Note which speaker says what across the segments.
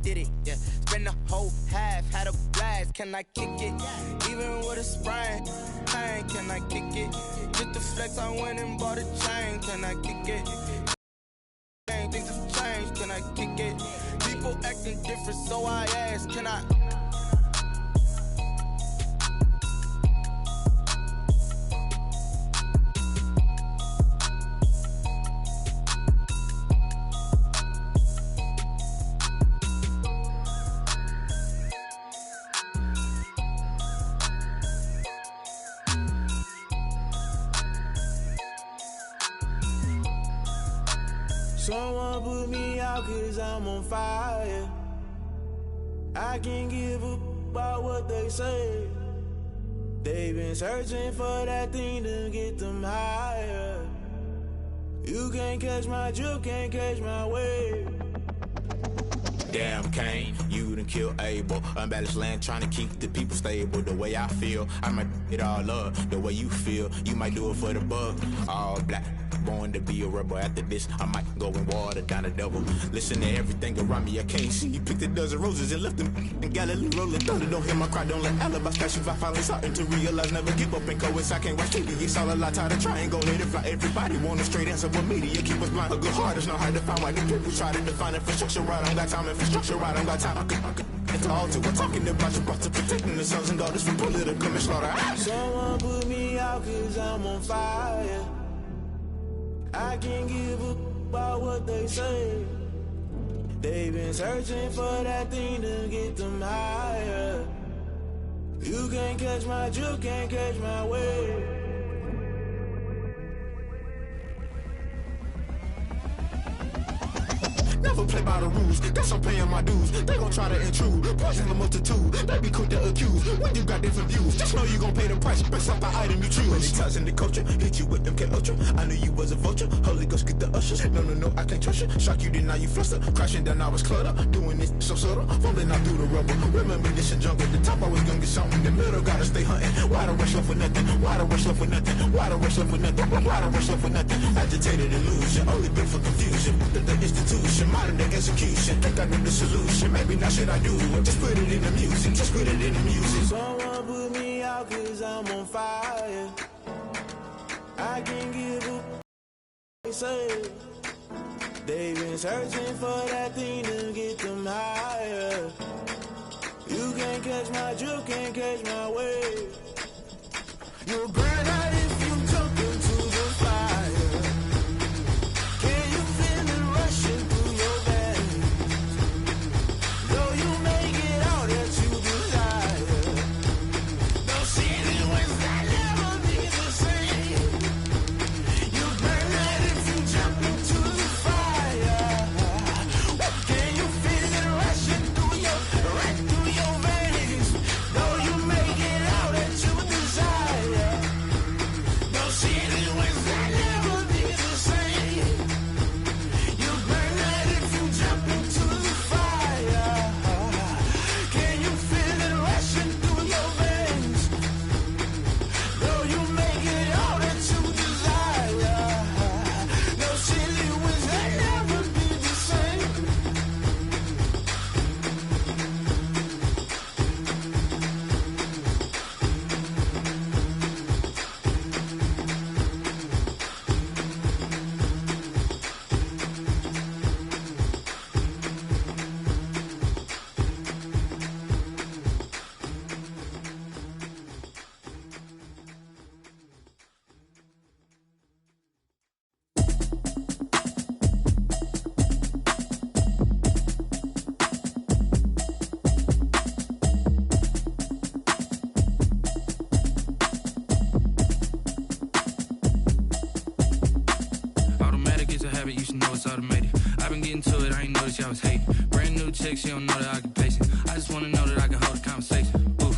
Speaker 1: did it, yeah. Spend the whole half, had a blast, can I kick it? Even with a sprain, pain, can I kick it? Just the flex, I went and bought a chain, can I kick it? Things have changed, can I kick it? People acting different, so I ask, can I?
Speaker 2: Someone put me out cause I'm on fire. I can't give a about what they say. They've been searching for that thing to get them higher. You can't catch my drift, can't catch my wave.
Speaker 3: Damn Kane, you done killed Abel. Unbalanced land trying to keep the people stable. The way I feel, I might it all up. The way you feel, you might do it for the bug. All black, born to be a rebel. After this, I might go and water down the double. Listen to everything around me, I can't see. Picked a dozen roses and left them in Galilee rolling thunder. Don't hear my cry, don't let alibis catch you. I finally starting to realize, never give up and coincide. I can't watch TV, it's all a lot. Tired of triangle, let it fly. Everybody want a straight answer, but media keep us blind. A good heart is not hard to find. Why the people try to define infrastructure right? I don't got time, infrastructure right, I don't got time. I could it's all to we're talking about you, about to protecting the sons and daughters from political and slaughter.
Speaker 2: Someone put me out cause I'm on fire. I can't give a about what they say. They've been searching for that thing to get them higher. You can't catch my drift, can't catch my wave.
Speaker 3: Never play by the rules, guess I'm paying my dues. They gon' try to intrude, poison the multitude. They be quick to accuse, when you got different views. Just know you gon' pay the price, based off the item you choose. When it ties in the culture, hit you with MK Ultra. I knew you was a vulture, Holy Ghost get the ushers. No, I can't trust you. Shock you, then now you fluster. Crashing down, I was clutter. Doing this so subtle, falling out through the rubble. Remember this in jungle, the top always gonna get something. The middle gotta stay hunting. Why the rush left with nothing? Why the rush left with nothing? Why the rush left with nothing? Why the rush left with nothing? Agitated illusion, only built for confusion. The institution, modern day execution. Think I know the solution. Maybe now should I do it? Just put it in the music. Just put it in the music.
Speaker 2: Someone put me out cause I'm on fire. I can't give a they say. They've been searching for that thing to get them higher. You can't catch my drift, can't catch my wave. You'll burn out if you jump into the fire. Can you feel it rushing through your veins? Though you make it all that you desire. Those city winds that never be the same. You burn out if you jump into the fire. Can you feel it rushing through your veins? Though you make it all that you desire. Those city winds that never be the same. You burn out if you jump into the fire. Can you feel it rushing through your veins? Though you make it all that you desire. Those silly winds that never be the same.
Speaker 4: Automatic is a habit, you should know it's automated. I've been getting to it, I ain't noticed y'all was hating. Brand new chick, she don't know the occupation. I just wanna know that I can hold a conversation. Oof,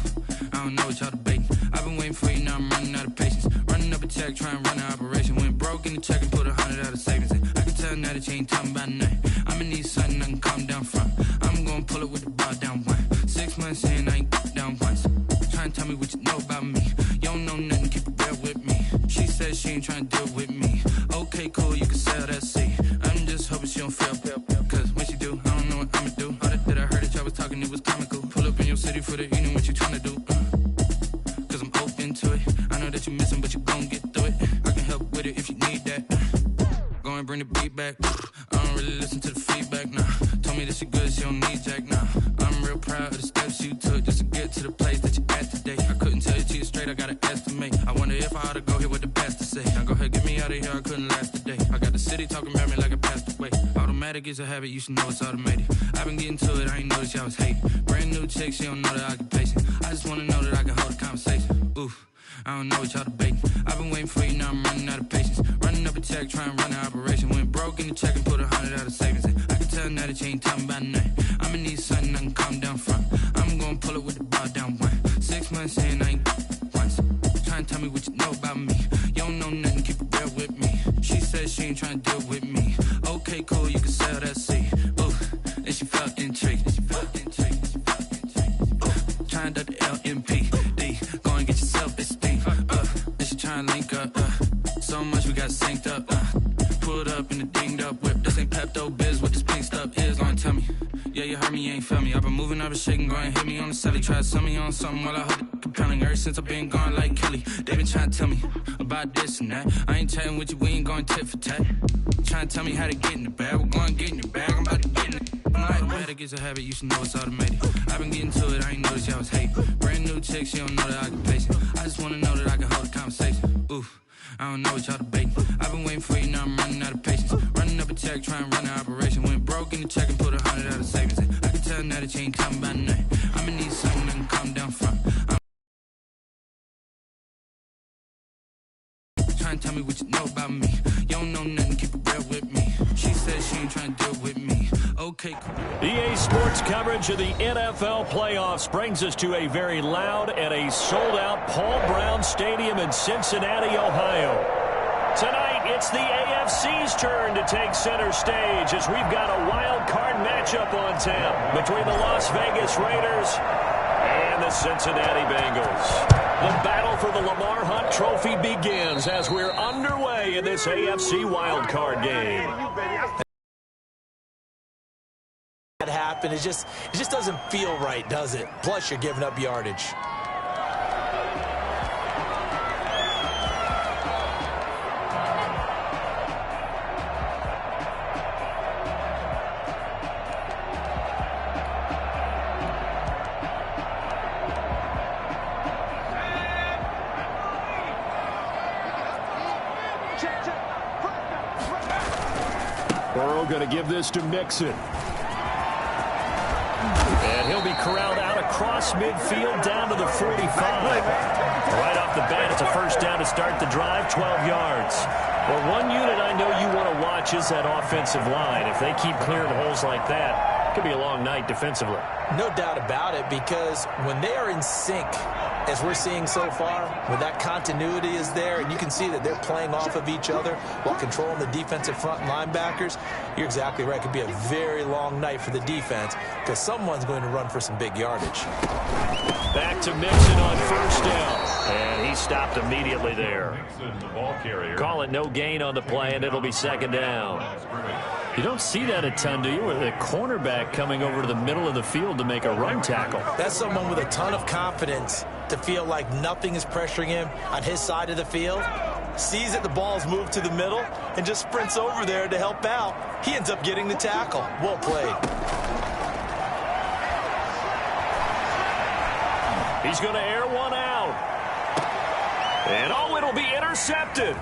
Speaker 4: I don't know what y'all debating. I've been waiting for you, now I'm running out of patience. Running up a check, trying to run an operation. Went broke in the check and put 100 out of savings in. I can tell now that you ain't talking about nothing. I'ma need something I can calm down from. I'm gonna pull it with the bar down one. 6 months in, I ain't down once. Trying to tell me what you know about me. You don't know nothing, keep it real with me. She said she ain't trying to deal with me. Okay, cool, you can sell that seat. I'm just hoping she don't fail. Cause when she do, I don't know what I'ma do. All that I heard and it was comical. Pull up in your city for the evening, what you tryna do? Cause I'm open to it. I know that you missing, but you gon' get through it. I can help with it if you need that. Go and bring the beat back. I don't really listen to the feedback, nah. Told me that she good, she don't need Jack, nah. I'm real proud of the steps you took just to get to the place that you're at today. I couldn't tell you to you straight, I gotta estimate. I wonder if I ought to go here with the best to say. Now go ahead, get me out of here, I couldn't last today. I got the city talking about me like I passed away. Automatic is a habit, you should know it's automated. I've been getting to it, I ain't noticed y'all was hating. Brand new chick, she don't know the occupation. I just wanna know that I can hold a conversation. Oof, I don't know what y'all debating. I've been waiting for you, now I'm running out of patience. Running up a check, trying to run an operation. Went broke in the check and put 100 out of savings in. I can tell now that you ain't talking about nothing. I'ma need something I can calm down from. I'm gonna pull it with the bar down one. 6 months in, I ain't once. Trying to tell me what you know about me. You don't know nothing, keep it real with me. She said she ain't trying to deal with me. Okay, cool, you can sell that seed. Ooh, and she felt intrigued. Trying to the LMPD. Go and get your self-esteem. And she trying to link up. So much we got synced up. Pulled up in the dinged up whip. This ain't Pepto-Biz, what this pink stuff is. Go and tell me. Yeah, you heard me, you ain't felt me. I've been moving, I've been shaking, go and hit me on the celly. Try to sell me on something while I hold it compelling. Ever since I've been gone like Kelly, they been trying to tell me about this and that. I ain't chatting with you, we ain't going tit for tat. Trying to tell me how to get in the bag. We're going to get in the bag, I'm about to get in it. Automatic is a habit, you should know it's automated. I've been getting to it, I ain't noticed y'all was hating. Brand new chick, she don't know the occupation. I just wanna know that I can hold a conversation. Oof, I don't know what y'all debating. I've been waiting for you, now I'm running out of patience. Running up a check, trying to run an operation. Went broke in the check and put 100 out of savings in. I can tell now that you ain't talking about nothing. I'ma need something I can calm down from. Trying to tell me what you know about me. You don't know nothing, keep it real with me. She said she ain't trying to deal with me. Okay, cool.
Speaker 5: EA Sports coverage of the NFL playoffs brings us to a very loud and a sold-out Paul Brown Stadium in Cincinnati, Ohio. Tonight, it's the AFC's turn to take center stage as we've got a wild card matchup on tap between the Las Vegas Raiders and the Cincinnati Bengals. The battle for the Lamar Hunt Trophy begins as we're underway in this AFC wildcard game.
Speaker 6: That happened. It just doesn't feel right, does it? Plus, you're giving up yardage.
Speaker 5: Burrow going to give this to Mixon. And he'll be corralled out across midfield down to the 45. Right off the bat, it's a first down to start the drive, 12 yards. Well, one unit I know you want to watch is that offensive line. If they keep clearing holes like that, it could be a long night defensively.
Speaker 6: No doubt about it, because when they are in sync, as we're seeing so far, when that continuity is there, and you can see that they're playing off of each other while controlling the defensive front linebackers, you're exactly right. It could be a very long night for the defense because someone's going to run for some big yardage.
Speaker 5: Back to Mixon on first down. And he stopped immediately there. Call it no gain on the play, and it'll be second down. You don't see that a ton, do you? With a cornerback coming over to the middle of the field to make a run tackle.
Speaker 6: That's someone with a ton of confidence to feel like nothing is pressuring him on his side of the field. Sees that the ball's moved to the middle and just sprints over there to help out. He ends up getting the tackle. Well played.
Speaker 5: He's going to air one out. And oh, it'll be intercepted.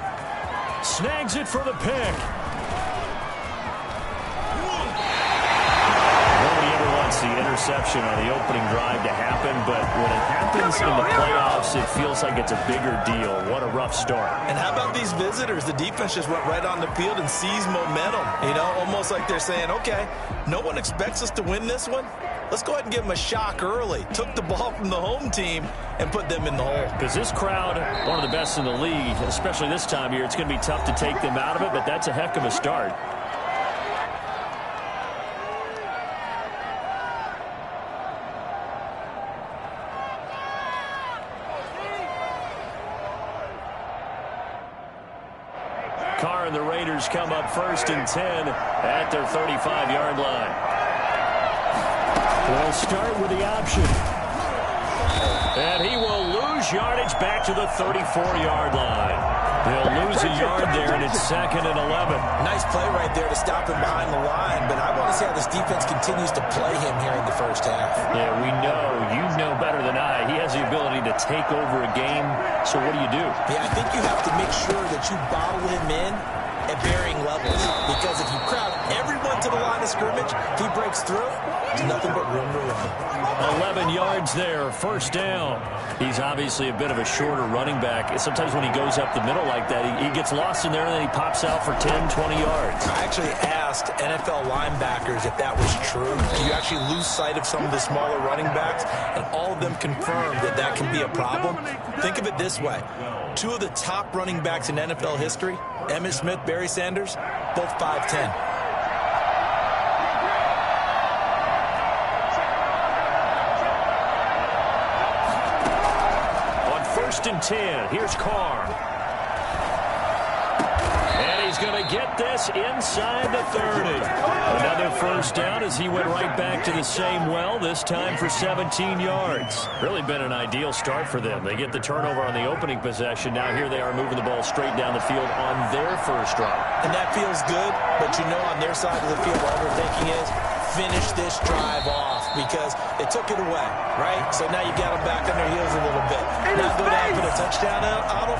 Speaker 5: Snags it for the pick. The interception on the opening drive to happen, but when it happens in the playoffs, it feels like it's a bigger deal. What a rough start.
Speaker 6: And how about these visitors? The defense just went right on the field and seized momentum. You know, almost like they're saying, okay, no one expects us to win this one. Let's go ahead and give them a shock early. Took the ball from the home team and put them in the hole.
Speaker 5: Because this crowd, one of the best in the league, especially this time of year, it's going to be tough to take them out of it, but that's a heck of a start. Carr and the Raiders come up 1st and 10 at their 35-yard line. They'll start with the option. And he will lose yardage back to the 34-yard line. They'll lose a yard there, and it's 2nd and 11.
Speaker 6: Nice play right there to stop him behind the line, but I want to see how this defense continues to play him here in the first half.
Speaker 5: Yeah, we know. You know better than I. He has the ability to take over a game, so what do you do?
Speaker 6: Yeah, I think you have to make sure that you bottle him in at varying levels, because if you crowd everyone to the line of scrimmage, if he breaks through, there's nothing but room to run.
Speaker 5: 11 yards there, first down. He's obviously a bit of a shorter running back. Sometimes when he goes up the middle like that, he gets lost in there, and then he pops out for 10, 20 yards.
Speaker 6: I actually asked NFL linebackers if that was true. Do you actually lose sight of some of the smaller running backs? And all of them confirmed that that can be a problem. Think of it this way. 2 of the top running backs in NFL history, Emmitt Smith, Barry Sanders, both 5'10".
Speaker 5: First and 10. Here's Carr. And he's going to get this inside the 30. Another first down as he went right back to the same well, this time for 17 yards. Really been an ideal start for them. They get the turnover on the opening possession. Now here they are moving the ball straight down the field on their first drive.
Speaker 6: And that feels good, but you know on their side of the field all they're thinking is finish this drive off because they took it away, right? So now you got them back on their heels a little bit. Now go down for the touchdown, Otto.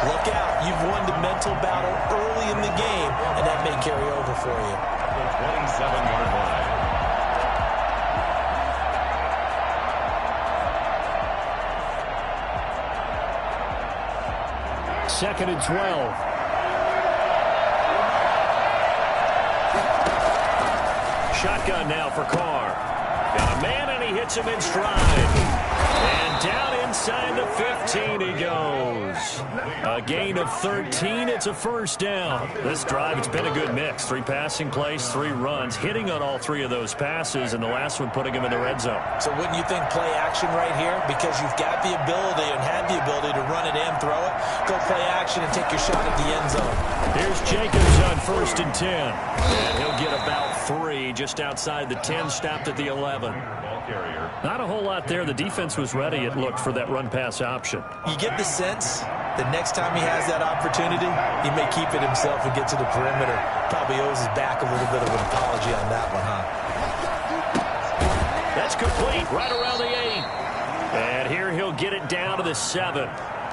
Speaker 6: Look out. You've won the mental battle early in the game, and that may carry over for you.
Speaker 7: The 27-yard line.
Speaker 5: Second and 12. Shotgun now for Carr. Got a man, and he hits him in stride. And down inside the 15 he goes. A gain of 13. It's a first down. This drive, it's been a good mix. 3 passing plays, 3 runs, hitting on all 3 of those passes, and the last one putting him in the red zone.
Speaker 6: So wouldn't you think play action right here? Because you've got the ability and have the ability to run it and throw it. Go play action and take your shot at the end zone.
Speaker 5: Here's Jacobs on first and 10. And he'll get about 3 just outside the 10, stopped at the 11. Not a whole lot there. The defense was ready, it looked, for that run-pass option.
Speaker 6: You get the sense that next time he has that opportunity, he may keep it himself and get to the perimeter. Probably owes his back a little bit of an apology on that one, huh?
Speaker 5: That's complete, right around the 8. And here he'll get it down to the 7.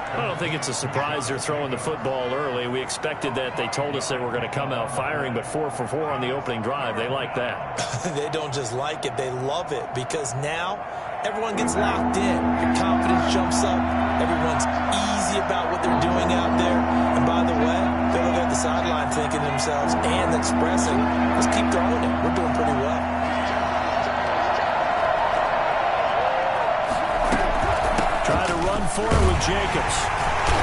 Speaker 5: I don't think it's a surprise they're throwing the football early. We expected that. They told us they were going to come out firing, but 4 for 4 on the opening drive. They like that.
Speaker 6: They don't just like it, they love it, because now everyone gets locked in. Your confidence jumps up. Everyone's easy about what they're doing out there. And by the way, they look at the sideline thinking to themselves and expressing, let's keep throwing it. We're doing pretty well.
Speaker 5: Try to run for it with Jacobs.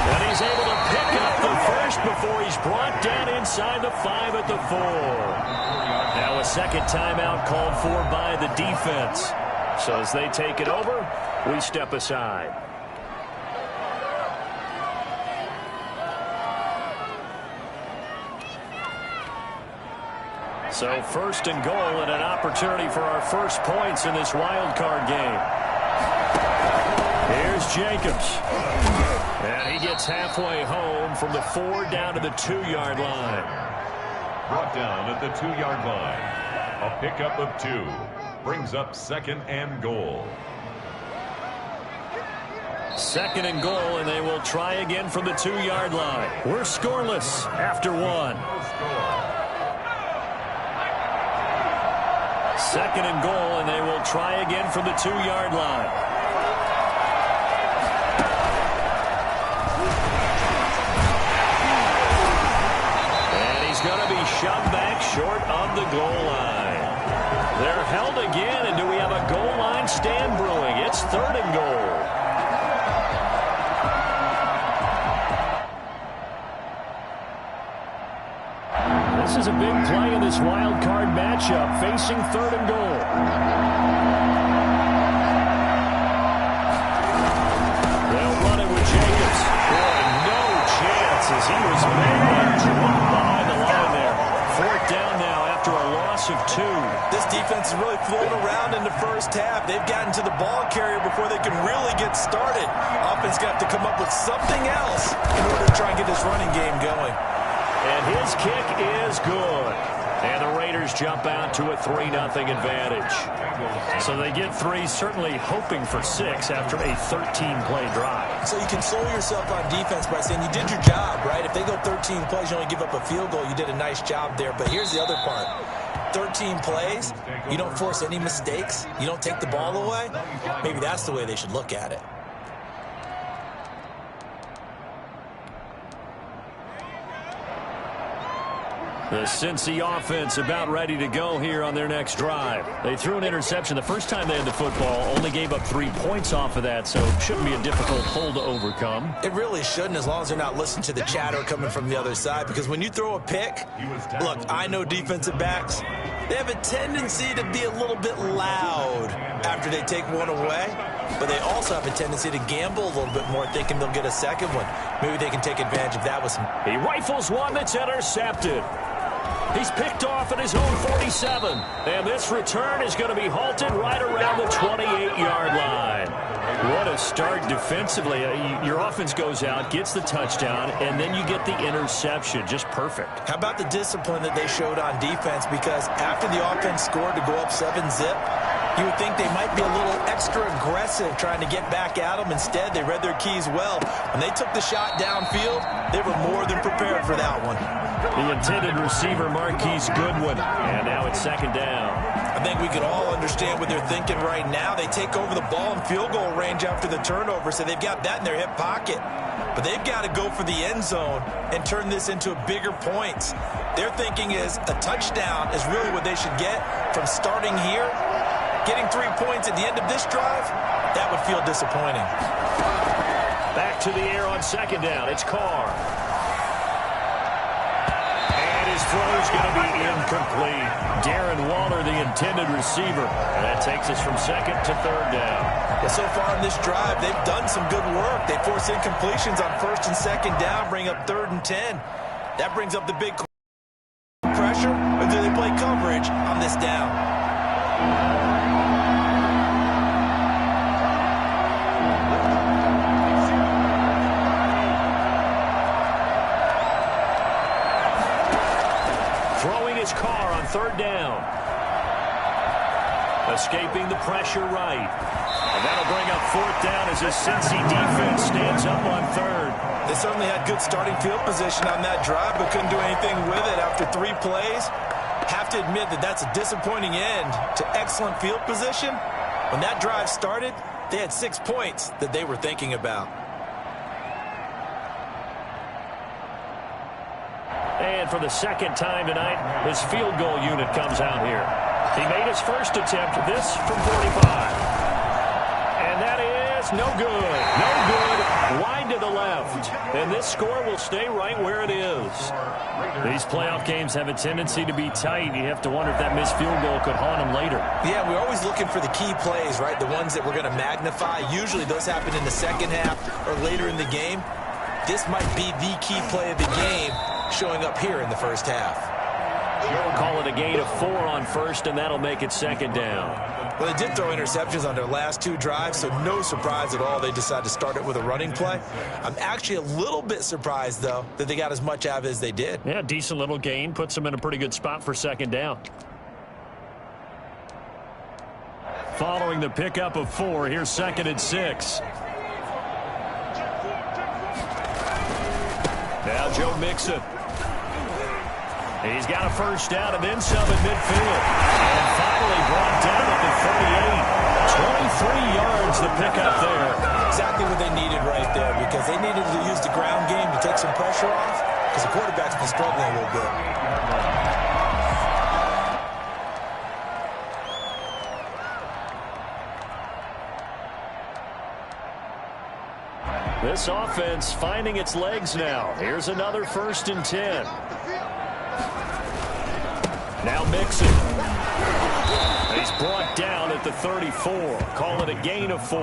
Speaker 5: And he's able to pick up the first before he's brought down inside the 5 at the 4. Now a second timeout called for by the defense. So as they take it over, we step aside. So first and goal and an opportunity for our first points in this wild card game. Here's Jacobs. And he gets halfway home from the 4 down to the 2-yard line.
Speaker 7: Brought down at the 2-yard line. A pickup of 2. Brings up second and goal.
Speaker 5: Second and goal, and they will try again from the 2-yard line. We're scoreless after 1. Second and goal, and they will try again from the 2-yard line. Going to be shoved back short of the goal line. They're held again, and do we have a goal line stand brewing? It's 3rd and goal. This is a big play in this wild card matchup, facing 3rd and goal. They'll run it with Jacobs. Boy, no chance as he was man dropped behind the line there. 4th down now after a loss of 2.
Speaker 6: This defense is really floating around in the first half. They've gotten to the ball carrier before they can really get started. Offense got to come up with something else in order to try and get this running game going.
Speaker 5: And his kick is good. And the Raiders jump out to a 3-0 advantage. So they get 3, certainly hoping for 6 after a 13-play drive.
Speaker 6: So you console yourself on defense by saying you did your job, right? If they go 13 plays, you only give up a field goal, you did a nice job there. But here's the other part. 13 plays, you don't force any mistakes, you don't take the ball away. Maybe that's the way they should look at it.
Speaker 5: The Cincy offense about ready to go here on their next drive. They threw an interception the first time they had the football, only gave up 3 points off of that, so it shouldn't be a difficult hole to overcome.
Speaker 6: It really shouldn't, as long as they're not listening to the chatter coming from the other side, because when you throw a pick, look, I know defensive backs, they have a tendency to be a little bit loud after they take one away, but they also have a tendency to gamble a little bit more, thinking they'll get a second one. Maybe they can take advantage of that with some...
Speaker 5: He rifles one that's intercepted. He's picked off at his own 47. And this return is going to be halted right around the 28-yard line. What a start defensively. Your offense goes out, gets the touchdown, and then you get the interception. Just perfect.
Speaker 6: How about the discipline that they showed on defense? Because after the offense scored to go up 7-zip, you would think they might be a little extra aggressive trying to get back at them. Instead, they read their keys well. When they took the shot downfield, they were more than prepared for that one.
Speaker 5: The intended receiver, Marquise Goodwin. And now it's second down.
Speaker 6: I think we can all understand what they're thinking right now. They take over the ball in field goal range after the turnover, so they've got that in their hip pocket. But they've got to go for the end zone and turn this into bigger points. Their thinking is a touchdown is really what they should get from starting here. Getting 3 points at the end of this drive, that would feel disappointing.
Speaker 5: Back to the air on second down. It's Carr. And his throw is going to be incomplete. Darren Waller, the intended receiver. And that takes us from second to third down.
Speaker 6: Well, so far in this drive, they've done some good work. They force incompletions on first and second down, bring up 3rd and 10. That brings up the big pressure, or do they play coverage on this down?
Speaker 5: Throwing his Carr on third down. Escaping the pressure right. And that'll bring up 4th down as a Cincy defense stands up on 3rd.
Speaker 6: They certainly had good starting field position on that drive, but couldn't do anything with it after 3 plays. Have to admit that that's a disappointing end to excellent field position. When that drive started, they had 6 points that they were thinking about.
Speaker 5: And for the second time tonight, his field goal unit comes out here. He made his first attempt, this from 45. And that is no good. No good. Wide to the left. And this score will stay right where it is. These playoff games have a tendency to be tight. You have to wonder if that missed field goal could haunt them later.
Speaker 6: Yeah, we're always looking for the key plays, right? The ones that we're going to magnify. Usually those happen in the second half or later in the game. This might be the key play of the game showing up here in the first half.
Speaker 5: Call it a gain of 4 on first, and that'll make it second down.
Speaker 6: Well, they did throw interceptions on their last 2 drives, so no surprise at all they decided to start it with a running play. I'm actually a little bit surprised, though, that they got as much out of it as they did.
Speaker 5: Yeah, decent little gain. Puts them in a pretty good spot for second down. Following the pickup of 4, here's 2nd and 6. Now Joe Mixon. He's got a first down and then some at midfield. And finally brought down at the 38. 23 yards the pickup there.
Speaker 6: Exactly what they needed right there, because they needed to use the ground game to take some pressure off, because the quarterback's been struggling a little bit.
Speaker 5: This offense finding its legs now. Here's another 1st and 10. Now Mixon. He's brought down at the 34. Call it a gain of 4.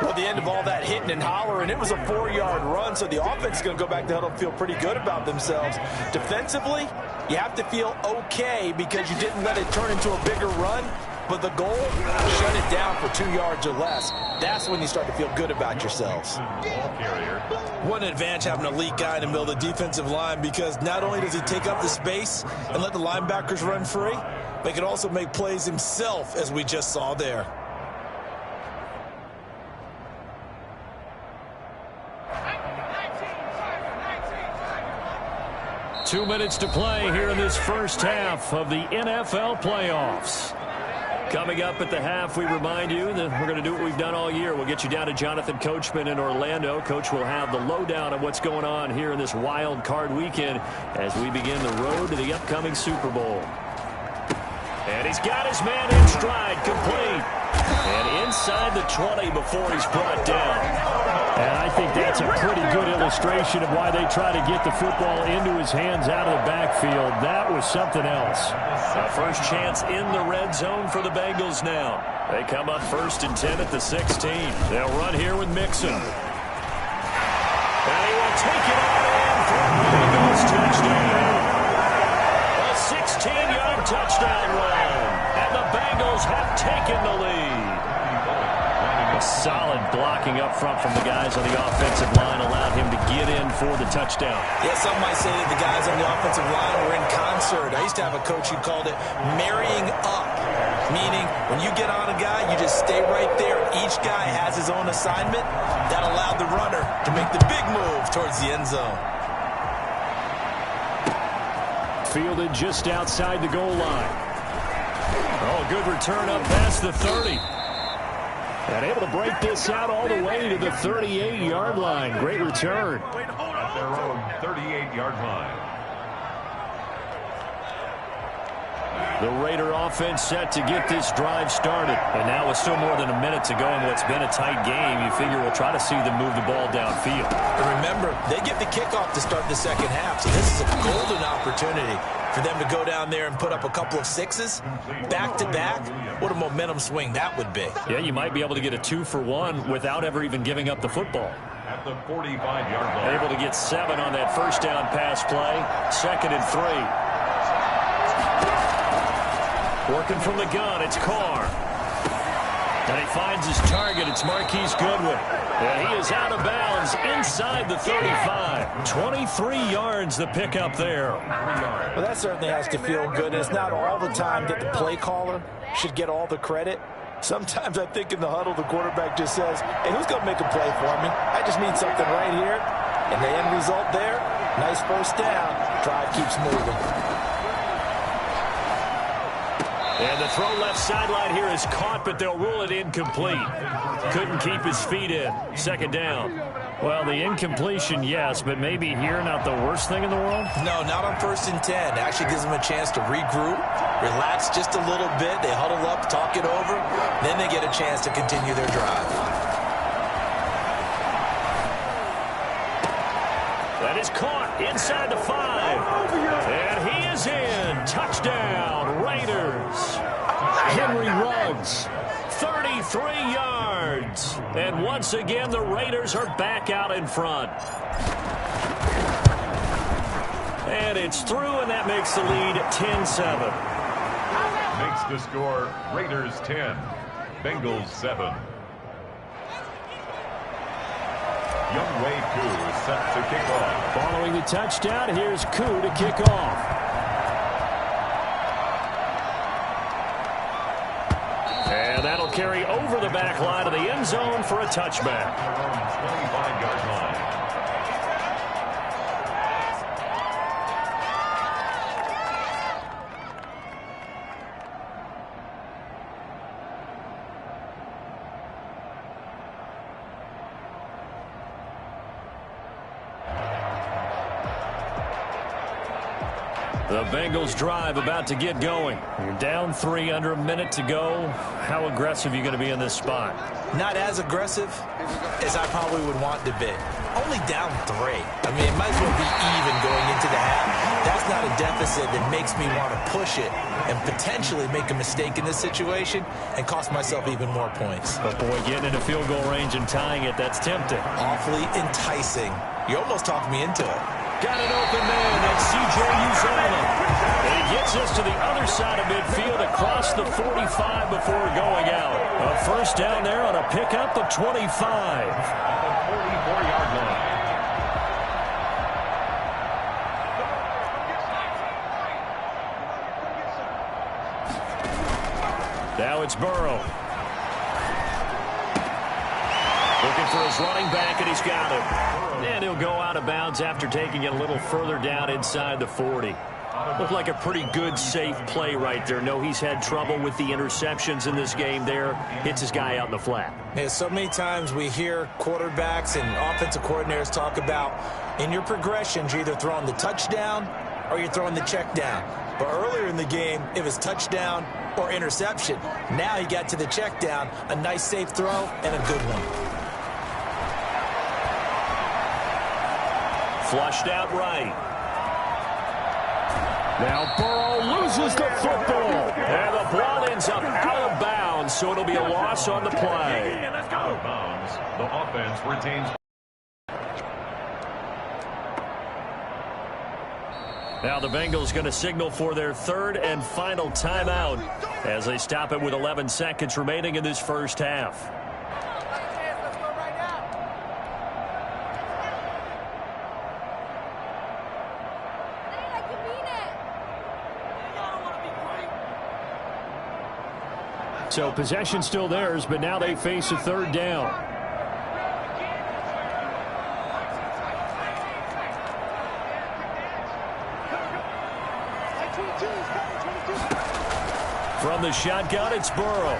Speaker 6: Well, at the end of all that hitting and hollering, it was a 4-yard run, so the offense is going to go back to huddle and feel pretty good about themselves. Defensively, you have to feel okay because you didn't let it turn into a bigger run, but the goal, shut it down for 2 yards or less. That's when you start to feel good about yourselves. What an advantage having an elite guy in the middle of the defensive line, because not only does he take up the space and let the linebackers run free, but he can also make plays himself, as we just saw there.
Speaker 5: Two minutes to play here in this first half of the NFL playoffs. Coming up at the half, we remind you that we're going to do what we've done all year. We'll get you down to Jonathan Coachman in Orlando. Coach will have the lowdown of what's going on here in this wild card weekend as we begin the road to the upcoming Super Bowl. And he's got his man in stride, complete. And inside the 20 before he's brought down. And I think that's a pretty good illustration of why they try to get the football into his hands out of the backfield. That was something else. A first chance in the red zone for the Bengals now. They come up 1st and 10 at the 16. They'll run here with Mixon. And he will take it out in for a Bengals touchdown. A 16-yard touchdown run. And the Bengals have taken the lead. A solid blocking up front from the guys on the offensive line allowed him to get in for the touchdown.
Speaker 6: Yeah, some might say that the guys on the offensive line were in concert. I used to have a coach who called it marrying up, meaning when you get on a guy, you just stay right there. Each guy has his own assignment. That allowed the runner to make the big move towards the end zone.
Speaker 5: Fielded just outside the goal line. Oh, good return up past the 30. And able to break this out all the way to the 38-yard line. Great return.
Speaker 7: At their own 38-yard line.
Speaker 5: The Raider offense set to get this drive started. And now with still more than a minute to go in what's been a tight game, you figure we'll try to see them move the ball downfield.
Speaker 6: And remember, they get the kickoff to start the second half, so this is a golden opportunity for them to go down there and put up a couple of sixes back-to-back. What a momentum swing that would be.
Speaker 5: Yeah, you might be able to get a 2-for-1 without ever even giving up the football.
Speaker 7: At the 45-yard line.
Speaker 5: Able to get 7 on that first down pass play. 2nd and 3. Working from the gun, it's Carr. And he finds his target. It's Marquise Goodwin. And he is out of bounds inside the 35. 23 yards the pickup there.
Speaker 6: Well, that certainly has to feel good. And it's not all the time that the play caller should get all the credit. Sometimes I think in the huddle, the quarterback just says, hey, who's going to make a play for me? I just need something right here. And the end result there, nice first down. Drive keeps moving.
Speaker 5: And the throw left sideline here is caught, but they'll rule it incomplete. Couldn't keep his feet in. 2nd down. Well, the incompletion, yes, but maybe here not the worst thing in the world?
Speaker 6: No, not on 1st and 10. It actually gives them a chance to regroup, relax just a little bit. They huddle up, talk it over. Then they get a chance to continue their drive.
Speaker 5: That is caught inside the 5. And he is in. Touchdown, Raiders. Henry Ruggs, 33 yards. And once again, the Raiders are back out in front. And it's through, and that makes the lead 10-7.
Speaker 7: Makes the score Raiders 10, Bengals 7. Younghoe Koo is set to kick off.
Speaker 5: Following the touchdown, here's Koo to kick off. And that'll carry over the back line of the end zone for a touchback.
Speaker 7: 25-yard line.
Speaker 5: The Bengals drive about to get going. You're down 3, under a minute to go. How aggressive are you going to be in this spot?
Speaker 6: Not as aggressive as I probably would want to be. only down 3. I mean, it might as well be even going into the half. That's not a deficit that makes me want to push it and potentially make a mistake in this situation and cost myself even more points.
Speaker 5: But, boy, getting into field goal range and tying it, that's tempting.
Speaker 6: Awfully enticing. You almost talked me into it.
Speaker 5: Got an open man. That's C.J. Uzomah. And he gets us to the other side of midfield across the 45 before going out. A first down there on a pickup of 25.
Speaker 7: At the 44-yard line.
Speaker 5: Now it's Burrow. Looking for his running back, and he's got him. And he'll go out of bounds after taking it a little further down inside the 40. Looked like a pretty good, safe play right there. No, he's had trouble with the interceptions in this game there. Hits his guy out in the flat.
Speaker 6: Yeah, so many times we hear quarterbacks and offensive coordinators talk about in your progressions, you're either throwing the touchdown or you're throwing the check down. But earlier in the game, it was touchdown or interception. Now he got to the check down, a nice safe throw, and a good one.
Speaker 5: Flushed out right. Now Burrow loses the football. And the ball ends up out of bounds, so it'll be a loss on the play.
Speaker 7: Out of bounds. The offense retains.
Speaker 5: Now the Bengals going to signal for their third and final timeout as they stop it with 11 seconds remaining in this first half. So possession still theirs, but now they face a third down. From the shotgun, it's Burrow.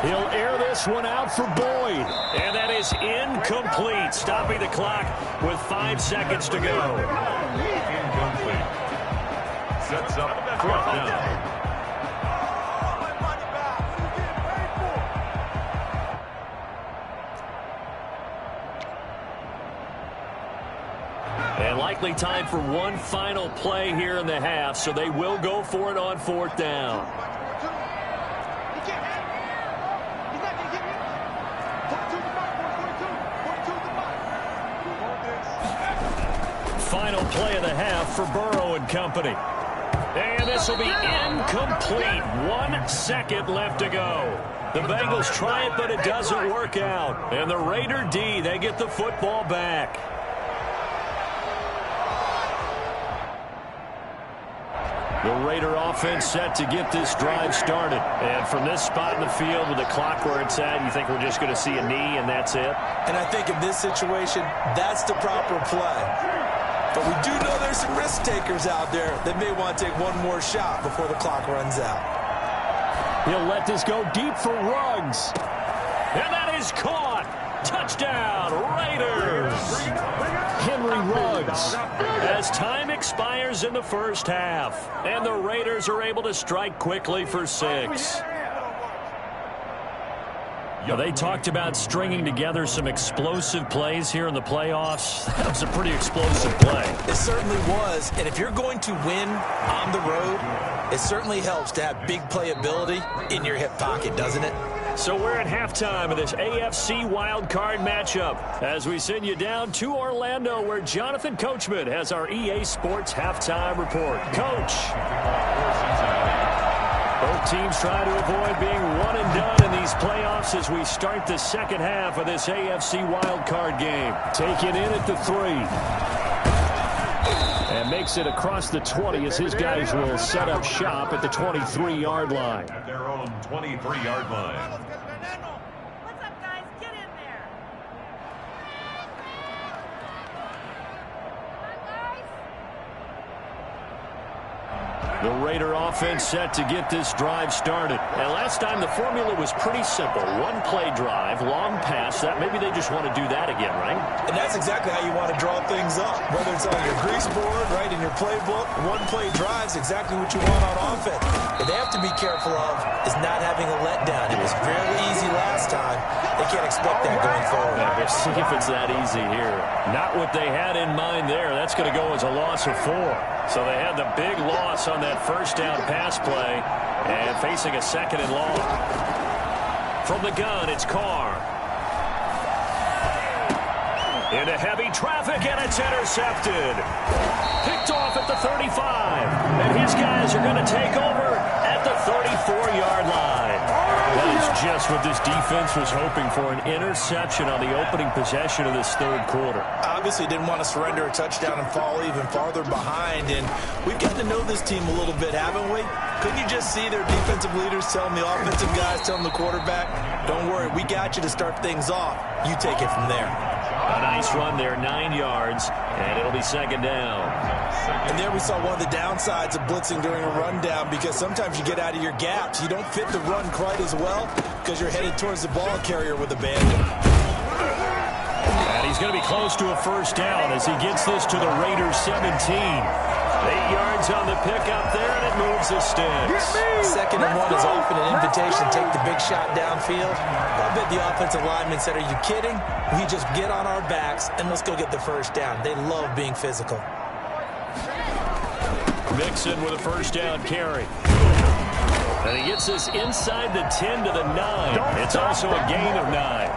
Speaker 5: He'll air this one out for Boyd. And that is incomplete, stopping the clock with 5 seconds to go.
Speaker 7: Incomplete. Sets up fourth down.
Speaker 5: And likely time for one final play here in the half, so they will go for it on fourth down. Final play of the half for Burrow and company. And this will be incomplete. 1 second left to go. The Bengals try it, but it doesn't work out. And the Raider D, they get the football back. The Raider offense set to get this drive started. And from this spot in the field with the clock where it's at, you think we're just going to see a knee and that's it?
Speaker 6: And I think in this situation, that's the proper play. But we do know there's some risk takers out there that may want to take one more shot before the clock runs out.
Speaker 5: He'll let this go deep for Ruggs. And that is caught. Touchdown, Raiders. Henry Ruggs. As time expires in the first half. And the Raiders are able to strike quickly for 6. Now, they talked about stringing together some explosive plays here in the playoffs. That was a pretty explosive play.
Speaker 6: It certainly was. And if you're going to win on the road, it certainly helps to have big playability in your hip pocket, doesn't it?
Speaker 5: So we're at halftime of this AFC wildcard matchup as we send you down to Orlando where Jonathan Coachman has our EA Sports halftime report. Coach. Both teams try to avoid being one and done in these playoffs as we start the second half of this AFC wildcard game. Taken in at the 3. And makes it across the 20 as his guys will set up shop at the 23-yard line.
Speaker 7: At their own 23-yard line.
Speaker 8: What's up, guys? Get in there.
Speaker 5: The Raider offense set to get this drive started. And last time the formula was pretty simple. One play drive, long pass. That maybe they just want to do that again, right?
Speaker 6: And that's exactly how you want to draw things up. Whether it's on your grease board, right, in your playbook, one play drive is exactly what you want on offense. What they have to be careful of is not having a letdown. It was fairly easy last time. They can't expect that going forward.
Speaker 5: Yeah, we'll see if it's that easy here. Not what they had in mind there. That's going to go as a loss of 4. So they had the big loss on that first down pass play and facing a 2nd and long. From the gun, it's Carr. Into heavy traffic, and it's intercepted. Picked off at the 35. And his guys are going to take over at the 34-yard line. That is just what this defense was hoping for, an interception on the opening possession of this third quarter.
Speaker 6: Obviously didn't want to surrender a touchdown and fall even farther behind. And we've gotten to know this team a little bit, haven't we? Couldn't you just see their defensive leaders telling the offensive guys, telling the quarterback, don't worry, we got you to start things off. You take it from there.
Speaker 5: A nice run there, 9 yards, and it'll be 2nd down.
Speaker 6: And there we saw one of the downsides of blitzing during a rundown, because sometimes you get out of your gaps. You don't fit the run quite as well because you're headed towards the ball carrier with abandon.
Speaker 5: And he's going to be close to a first down as he gets this to the Raiders 17. 8 yards on the pickup there, and it moves the sticks.
Speaker 6: 2nd and 1 is often an invitation to take the big shot downfield. I bet the offensive lineman said, are you kidding? We just get on our backs and let's go get the first down. They love being physical.
Speaker 5: Mixon with a first down carry. And he gets this inside the 10 to the 9. It's also a gain of 9.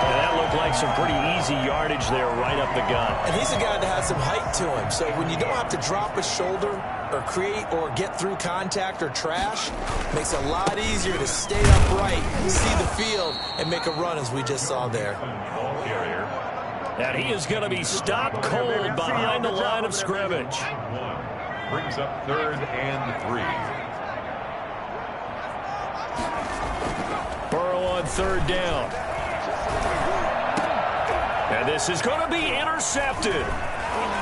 Speaker 5: And that looked like some pretty easy yardage there right up the gut.
Speaker 6: And he's a guy that has some height to him. So when you don't have to drop a shoulder or create or get through contact or trash, makes it a lot easier to stay upright, see the field, and make a run as we just saw there.
Speaker 5: And he is going to be stopped cold behind the line of scrimmage.
Speaker 7: Brings up 3rd and 3.
Speaker 5: Burrow on 3rd down. And this is going to be intercepted.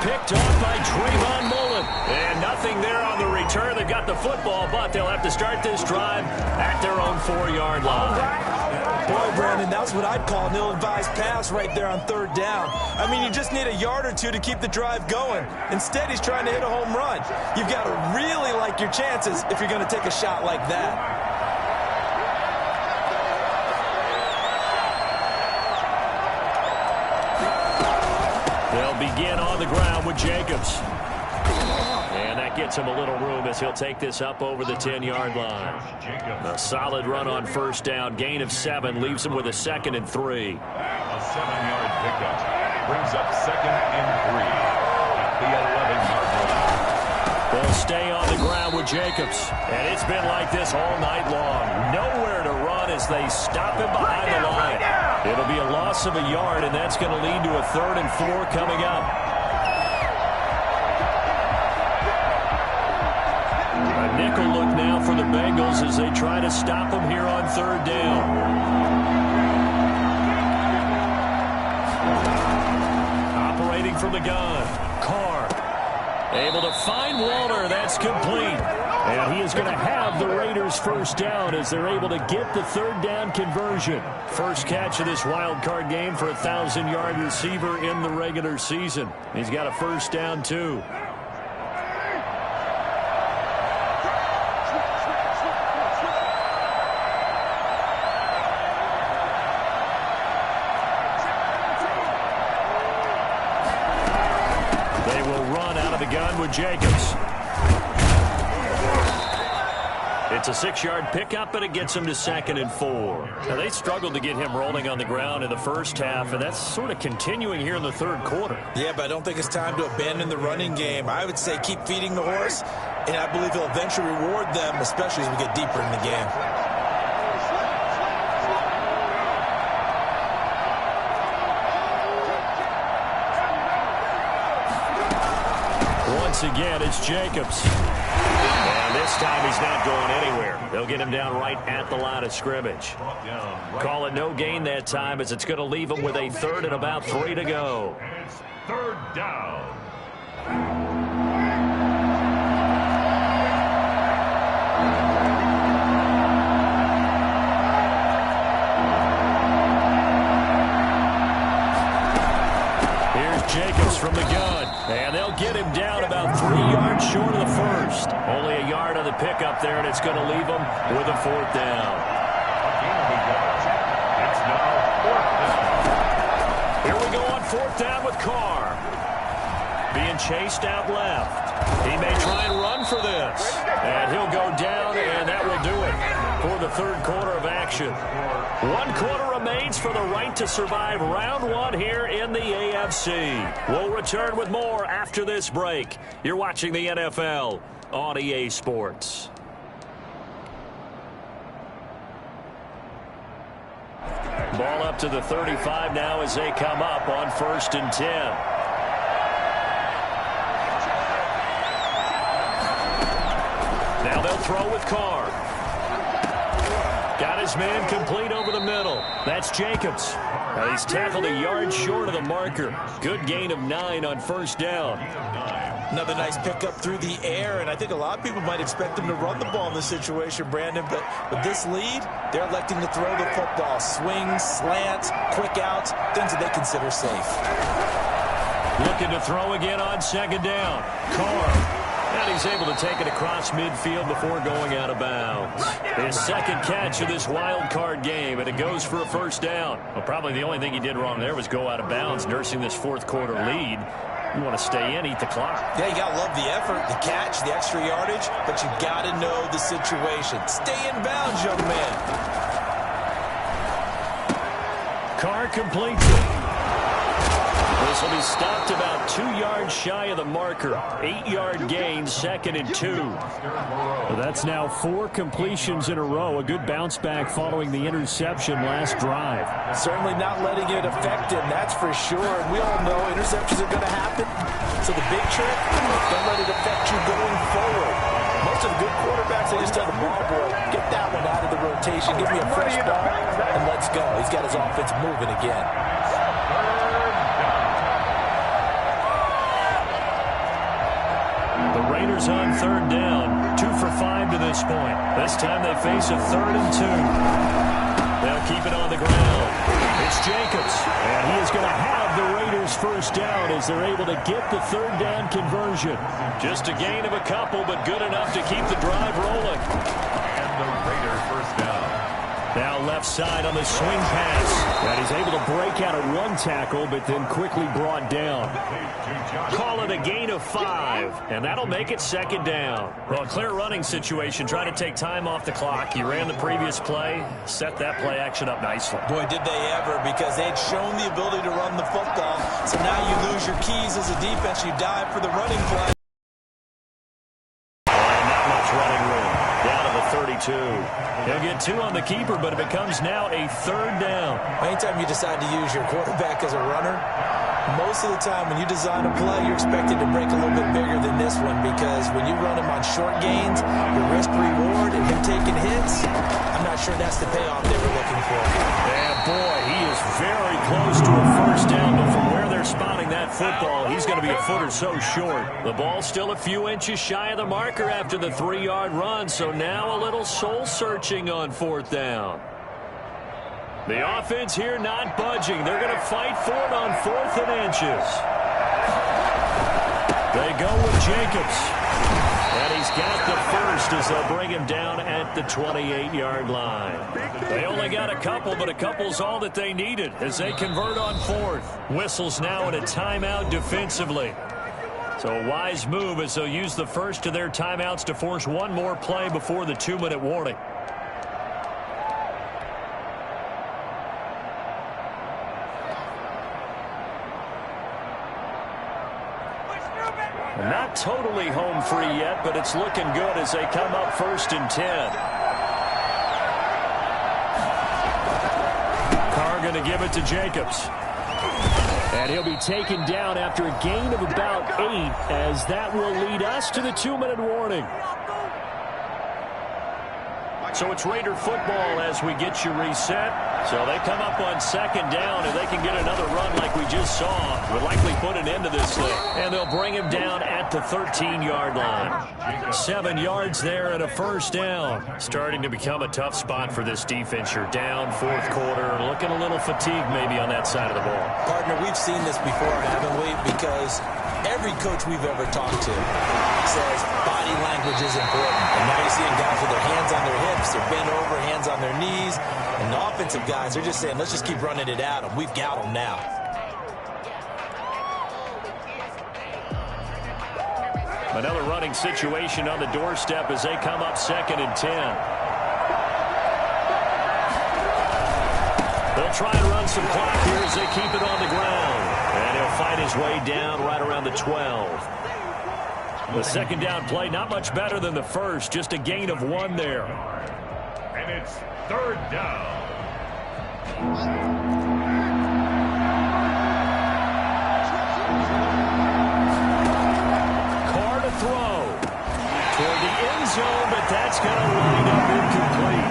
Speaker 5: Picked off by Trayvon Mullen. And nothing there on the return. They've got the football, but they'll have to start this drive at their own 4-yard line.
Speaker 6: Boy, Brandon, that's what I'd call an ill-advised pass right there on 3rd down. I mean, you just need a yard or two to keep the drive going. Instead, he's trying to hit a home run. You've got to really like your chances if you're going to take a shot like that.
Speaker 5: They'll begin on the ground with Jacobs. And that gets him a little room as he'll take this up over the 10-yard line. A solid run on first down. Gain of 7 leaves him with a 2nd and 3.
Speaker 7: A 7-yard pickup brings up 2nd and 3 at the 11-yard line.
Speaker 5: They'll stay on the ground with Jacobs. And it's been like this all night long. Nowhere to run as they stop him behind the line. It'll be a loss of a yard, and that's going to lead to a 3rd and 4 coming up. A nickel look now for the Bengals as they try to stop him here on 3rd down. Operating from the gun, Carr. Able to find Walter. That's complete. And he is going to have the Raiders first down as they're able to get the 3rd down conversion. First catch of this wild card game for a 1,000-yard receiver in the regular season. He's got a first down, too. They will run out of the gun with Jacobs. It's a 6-yard pickup, but it gets him to 2nd and 4. Now, they struggled to get him rolling on the ground in the first half, and that's sort of continuing here in the third quarter.
Speaker 6: Yeah, but I don't think it's time to abandon the running game. I would say keep feeding the horse, and I believe he'll eventually reward them, especially as we get deeper in the game.
Speaker 5: Once again, it's Jacobs. And this time he's not going anywhere. They'll get him down right at the line of scrimmage. Call it no gain that time as it's going to leave him with a 3rd and about 3 to go.
Speaker 7: It's 3rd down.
Speaker 5: Jacobs from the gun, and they'll get him down about 3 yards short of the first. Only a yard on the pickup there, and it's going to leave him with a 4th down.
Speaker 7: It's now
Speaker 5: fourth down with Carr. Being chased out left. He may try and run for this. And he'll go down, and that will do it for the third quarter of action. 1 quarter remains for the right to survive round one here in the AFC. We'll return with more after this break. You're watching the NFL on EA Sports. Ball up to the 35 now as they come up on 1st and 10. Now they'll throw with Carr. Got his man complete over the middle. That's Jacobs. He's tackled a yard short of the marker. Good gain of 9 on 1st down.
Speaker 6: Another nice pickup through the air, and I think a lot of people might expect them to run the ball in this situation, Brandon, but with this lead, they're electing to throw the football. Swings, slants, quick outs, things that they consider safe.
Speaker 5: Looking to throw again on 2nd down. Carr. And he's able to take it across midfield before going out of bounds. His 2nd catch of this wild card game, and it goes for a 1st down. Well, probably the only thing he did wrong there was go out of bounds, nursing this 4th quarter lead. You want to stay in, eat the clock.
Speaker 6: Yeah, you got to love the effort, the catch, the extra yardage, but you got to know the situation. Stay in bounds, young man.
Speaker 5: Carr completes it. This will be stopped about 2 yards shy of the marker. 8-yard gain, 2nd and 2.
Speaker 9: Well, that's now 4 completions in a row. A good bounce back following the interception last drive.
Speaker 6: Certainly not letting it affect him, that's for sure. And we all know interceptions are going to happen. So the big trick, don't let it affect you going forward. Most of the good quarterbacks, they just tell the ball boy, get that one out of the rotation, give me a fresh ball, and let's go. He's got his offense moving again.
Speaker 5: The Raiders on 3rd down. 2 for 5 to this point. This time they face a 3rd and 2. They'll keep it on the ground. It's Jacobs. And he is going to have the Raiders 1st down as they're able to get the 3rd down conversion. Just a gain of a couple, but good enough to keep the drive rolling.
Speaker 7: And the Raiders 1st down.
Speaker 5: Now left side on the swing pass. And he's able to break out of 1 tackle, but then quickly brought down. Call it a gain of 5, and that'll make it 2nd down. Well, a clear running situation. Try to take time off the clock. You ran the previous play, set that play action up nicely.
Speaker 6: Boy, did they ever, because they'd shown the ability to run the football. So now you lose your keys as a defense. You dive for the running play.
Speaker 5: And not much running room. Down to the 32. He'll get 2 on the keeper, but it becomes now a 3rd down.
Speaker 6: Anytime you decide to use your quarterback as a runner, most of the time when you design a play, you're expected to break a little bit bigger than this one, because when you run him on short gains, your risk-reward and him taking hits, I'm not sure that's the payoff they were looking for.
Speaker 5: And boy, he is very close to a 1st down, but from where they're spotting that football, he's going to be a foot or so short. The ball's still a few inches shy of the marker after the 3-yard run, so now a little soul-searching on 4th down. The offense here not budging. They're going to fight for it on 4th and inches. They go with Jacobs. And he's got the 1st as they'll bring him down at the 28-yard line. They only got a couple, but a couple's all that they needed as they convert on 4th. Whistles now in a timeout defensively. So a wise move as they'll use the first of their timeouts to force one more play before the 2-minute warning. Not totally home free yet, but it's looking good as they come up 1st and 10. Carr going to give it to Jacobs. And he'll be taken down after a gain of about 8, as that will lead us to the 2-minute warning. So it's Raider football as we get you reset. So they come up on 2nd down, and they can get another run like we just saw. Would likely put an end to this thing. And they'll bring him down at the 13-yard line. 7 yards there and a 1st down. Starting to become a tough spot for this defense. You're down 4th quarter, looking a little fatigued maybe on that side of the ball.
Speaker 6: Partner, we've seen this before, haven't we? Because every coach we've ever talked to says body language is important. And now you're seeing guys with their hands on their hips, they're bent over, hands on their knees. And the offensive guys are just saying, let's just keep running it at them. We've got them now.
Speaker 5: Another running situation on the doorstep as they come up 2nd and 10. They'll try and run some clock here as they keep it on the ground. And he'll fight his way down right around the 12. The second down play, not much better than the first, just a gain of 1 there.
Speaker 7: And it's 3rd down.
Speaker 5: Carr to throw toward the end zone, but that's going to wind up incomplete.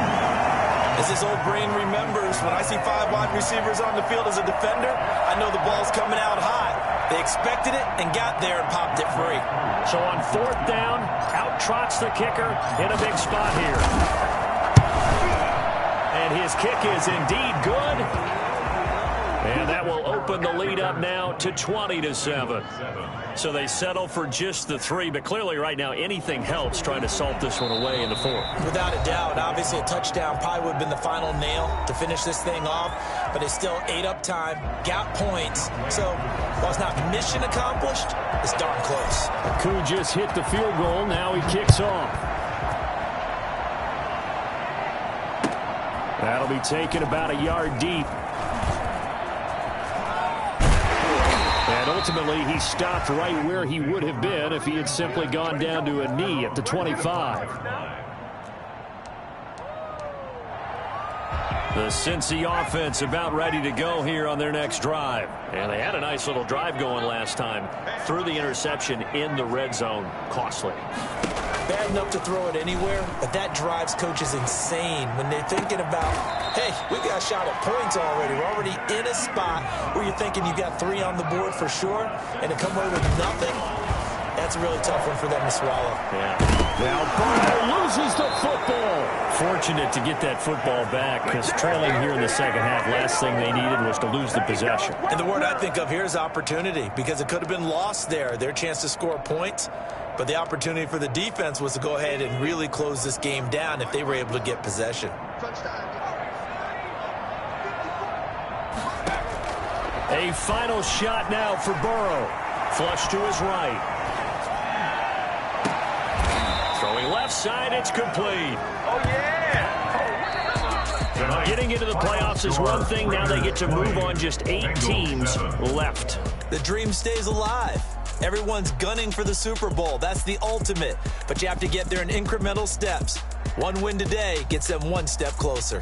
Speaker 6: As his old brain remembers, when I see 5 wide receivers on the field as a defender, I know the ball's coming out high. They expected it and got there and popped it free.
Speaker 5: So on 4th down, out trots the kicker in a big spot here. And his kick is indeed good. And that will open the lead up now to 20-7. So they settle for just the 3, but clearly right now anything helps trying to salt this one away in the 4th.
Speaker 6: Without a doubt, obviously a touchdown probably would have been the final nail to finish this thing off, but it's still ate up time, got points. So while it's not mission accomplished, it's darn close.
Speaker 5: Koo just hit the field goal. Now he kicks off. That'll be taken about a yard deep. And ultimately, he stopped right where he would have been if he had simply gone down to a knee at the 25. The Cincy offense about ready to go here on their next drive. And they had a nice little drive going last time. Threw the interception in the red zone. Costly.
Speaker 6: Bad enough to throw it anywhere, but that drives coaches insane when they're thinking about, hey, we've got a shot at points already. We're already in a spot where you're thinking you got 3 on the board for sure, and to come away with nothing, that's a really tough one for them to swallow.
Speaker 5: Yeah. Now Burrow loses the football. Fortunate to get that football back because trailing here in the second half, last thing they needed was to lose the possession.
Speaker 6: And the word I think of here is opportunity because it could have been lost there, their chance to score points. But the opportunity for the defense was to go ahead and really close this game down if they were able to get possession.
Speaker 5: A final shot now for Burrow. Flush to his right. Throwing left side, it's complete.
Speaker 7: Oh, yeah!
Speaker 5: Getting into the playoffs is one thing. Now they get to move on. Just 8 teams left.
Speaker 6: The dream stays alive. Everyone's gunning for the Super Bowl. That's the ultimate. But you have to get there in incremental steps. One win today gets them one step closer.